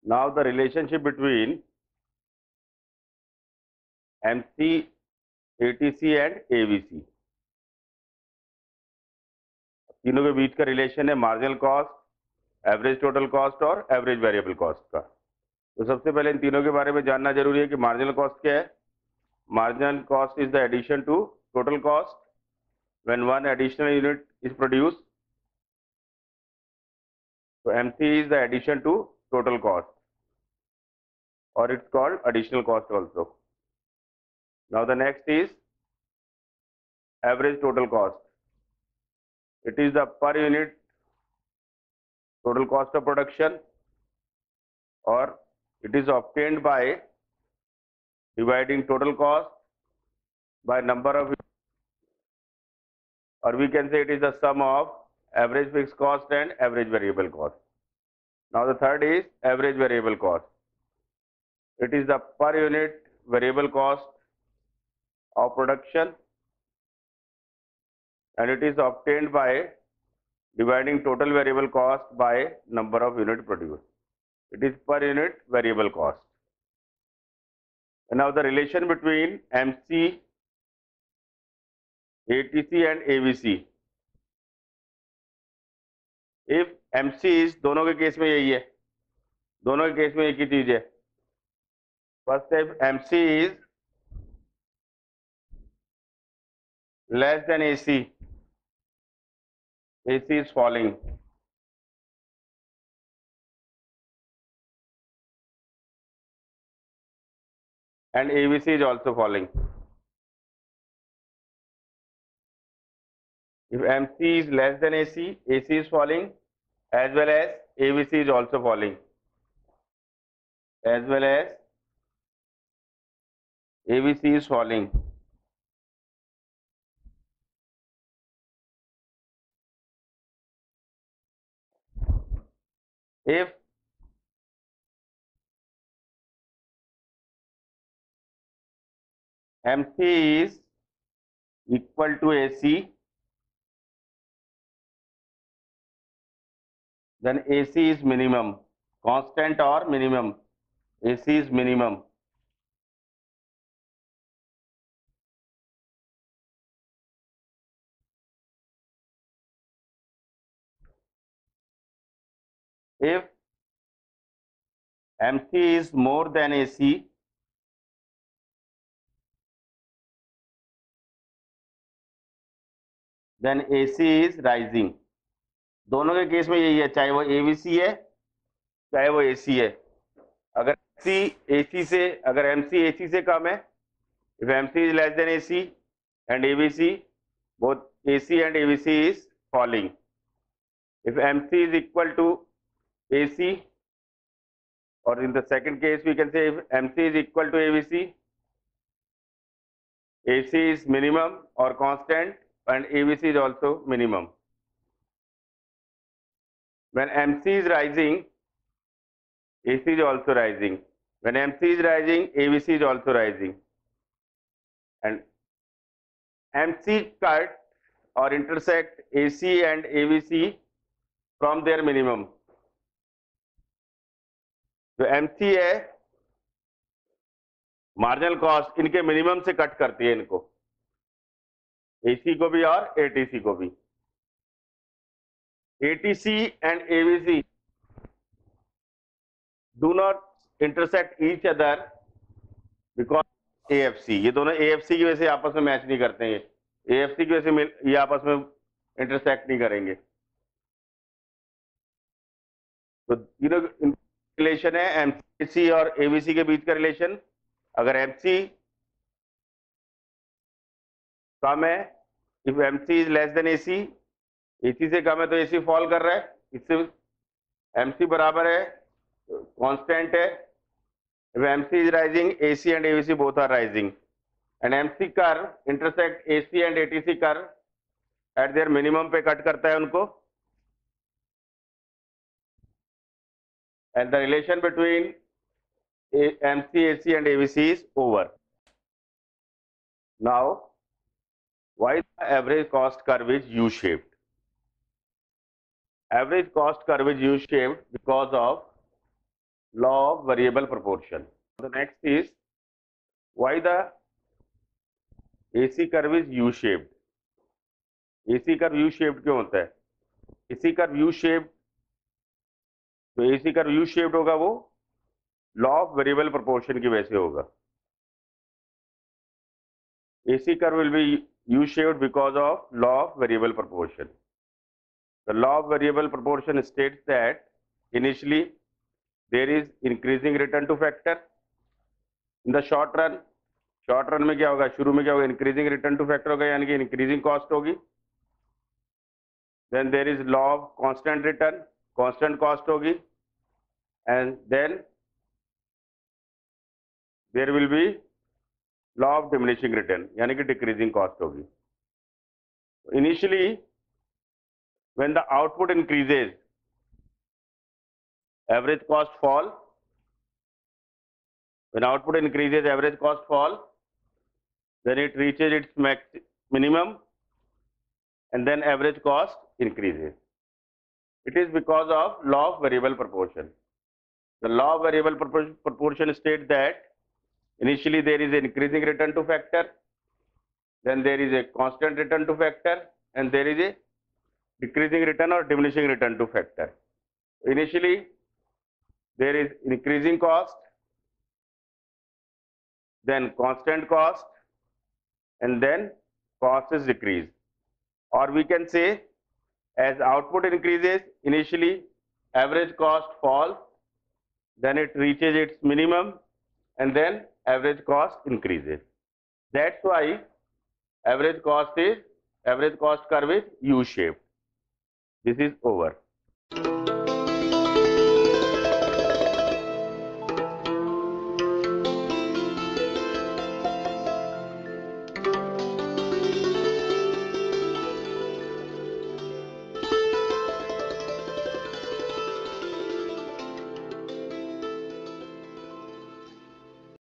Now the relationship between MC, ATC and AVC, तीनों के बीच का रिलेशन है marginal cost, average total cost और एवरेज वेरिएबल कॉस्ट का। तो सबसे पहले इन तीनों के बारे में जानना जरूरी है कि मार्जिनल कॉस्ट क्या है। Marginal cost is the addition to total cost when one additional unit is produced. So MC is the addition to total cost, or it's called additional cost also. Now the next is average total cost. It is the per unit total cost of production, or it is obtained by dividing total cost by number of, or we can say it is the sum of average fixed cost and average variable cost. Now the third is average variable cost. It is the per unit variable cost of production, and it is obtained by dividing total variable cost by number of unit produced. It is per unit variable cost. And now the relation between MC, ATC and AVC. If MC is, दोनों के case में यही है, दोनों के case में एक ही चीज है। First if MC is less than AC, AC is falling. And AVC is also falling. If MC is less than AC, AC is falling, as well as AVC is also falling, as well as AVC is falling. If MC is equal to AC, then AC is minimum, constant or minimum. AC is minimum. If MC is more than AC, then AC is rising. दोनों के case में यही है, चाहे वो AVC है चाहे वो AC है। अगर MC AC से कम है, if MC is less than AC and AVC, both AC and AVC is falling. If MC is equal to AC, or in the second case we can say if MC is equal to AVC, AC is minimum or constant and AVC is also minimum. When MC is rising, AC is also rising. When MC is rising, AVC is also rising. And MC cut or intersect AC and AVC from their minimum. जो MC है marginal cost इनके minimum से cut करती है इनको, AC को भी और ATC को भी. ATC and AVC do not intersect each other because AFC, ये दोनों AFC की वजह से आपस में मैच नहीं करते हैं, AFC की वजह से ये आपस में इंटरसेक्ट नहीं करेंगे. तो तीनों रिलेशन है MC और AVC के बीच का रिलेशन. अगर MC कम है, if MC is less than AC, AC से कम है तो AC फॉल कर रहा है, इससे MC बराबर है कांस्टेंट है. If MC is rising, AC and AVC both are rising, and MC curve intersect AC and ATC curve at their minimum पे कट करता है उनको, and the relation between MC, AC and AVC is over. Now, why the average cost curve is U-shaped? Average cost curve is U-shaped because of law of variable proportion. The next is why the AC curve is U-shaped. AC curve U-shaped क्यों होता है? AC curve U-shaped, तो AC curve U-shaped होगा वो law of variable proportion की वजह से होगा. AC curve will be U-shaped because of law of variable proportion. The law of variable proportion states that initially there is increasing return to factor. In the short run में क्या होगा? शुरू में क्या होगा? इंक्रीजिंग रिटर्न टू फैक्टर होगा, यानी कि इंक्रीजिंग कॉस्ट होगी. Then there is law of constant return, constant cost होगी. And then there will be law of diminishing return, यानी कि डिक्रीजिंग कॉस्ट होगी. Initially when the output increases, average cost fall. When output increases, average cost fall. Then it reaches its minimum, and then average cost increases. It is because of law of variable proportion. The law of variable proportion states that initially there is an increasing return to factor, then there is a constant return to factor, and there is a decreasing return or diminishing return to factor. Initially there is increasing cost, then constant cost, and then cost is decreased. Or we can say, as output increases, initially average cost falls, then it reaches its minimum, and then average cost increases. That's why average cost curve is U-shaped. This is over.